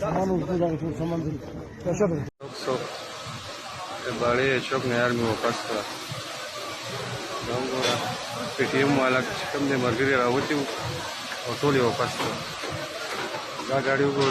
सामान उठने जाए तो सामान दे कैसा दे सो बड़े चौक नहर में वापस था पेटीएम वाला कम ने मरगरी रावती ऑटो ले वापस था गाड़ी को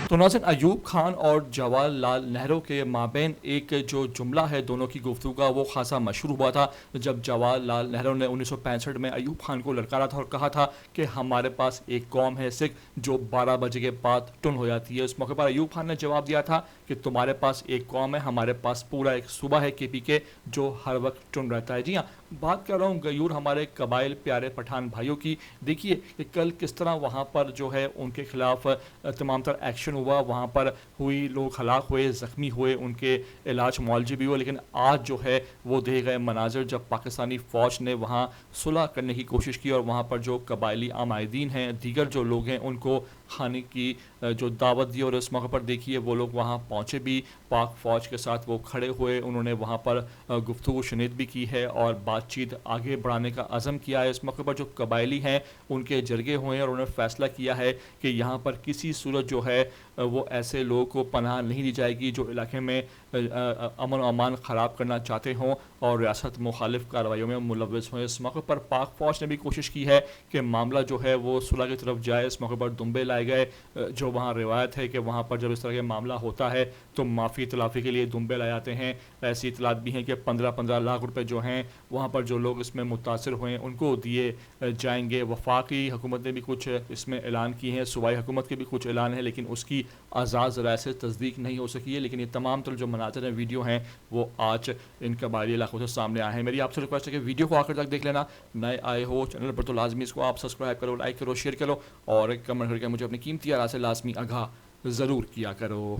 तो नाज़रीन, अयूब खान और जवाहरलाल नेहरू के माबैन एक जो जुमला है दोनों की गुफ्तगू का, वो खासा मशहूर हुआ था जब जवाहरलाल नेहरू ने 1965 में अयूब खान को ललकारा था और कहा था कि हमारे पास एक कौम है सिख जो 12 बजे के बाद टुन हो जाती है। इस मौके पर अयूब खान ने जवाब दिया था कि तुम्हारे पास एक कौम है, हमारे पास पूरा एक सूबा है KP के जो हर वक्त टुन रहता है। जी हाँ, बात कर रहा हूँ गयूर हमारे कबाइल प्यारे पठान भाइयों की। देखिए कि कल किस तरह वहाँ पर जो है उनके खिलाफ तमाम तर एक्शन हुआ, वहाँ पर हुई, लोग हलाक हुए, ज़ख्मी हुए, उनके इलाज मुआलजे भी हुए। लेकिन आज जो है वो देखे गए मनाजर जब पाकिस्तानी फ़ौज ने वहाँ सुलह करने की कोशिश की और वहाँ पर जो कबायली आमायदीन हैं, दीगर जो लोग हैं, उनको खाने की जो दावत दी। और इस मौके पर देखिए वो लोग वहाँ पहुँचे भी, पाक फ़ौज के साथ वो खड़े हुए, उन्होंने वहाँ पर गुफ्तगू शुनीद भी की है और बातचीत आगे बढ़ाने का अज़म किया है। इस मौके पर जो कबायली हैं उनके जरगे हुए हैं और उन्होंने फ़ैसला किया है कि यहाँ पर किसी सूरत जो है वो ऐसे लोगों को पनाह नहीं दी जाएगी जो इलाके में अमन अमान ख़राब करना चाहते हों और रियासत मुखालिफ कार्रवाइयों में मुलव्वस हों। इस मौके पर पाक फ़ौज ने भी कोशिश की है कि मामला जो है वो सुलह की तरफ जाए। इस मौके पर दुम्बे लाए गए। जो वहाँ रिवायत है कि वहाँ पर जब इस तरह का मामला होता है तो माफ़ी तलाफ़ी के लिए दुम्बे लाए जाते हैं। ऐसी इतलात भी हैं कि 15-15 लाख रुपए जो हैं वहाँ पर जो लोग इसमें मुतासर हुए हैं उनको दिए जाएंगे। वफाकी हुकूमत ने भी कुछ इसमें ऐलान किए हैं, सूबाई हुकूमत के भी कुछ ऐलान है, लेकिन उसकी आज़ाद राय से तस्दीक नहीं हो सकी है। लेकिन ये तमाम तरह जो मनाज़र हैं, वीडियो हैं, वो आज इन कबायली इलाकों से सामने आए हैं। मेरी आपसे रिक्वेस्ट है कि वीडियो को आखिर तक देख लेना। नए आए हो चैनल पर तो लाजमी इसको आप सब्सक्राइब करो, लाइक करो, शेयर करो और कमेंट करके मुझे अपनी कीमती आरा से लाजमी आगाह ज़रूर किया करो।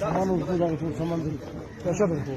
सामान उठने जाए तो सामान दे कैसा दे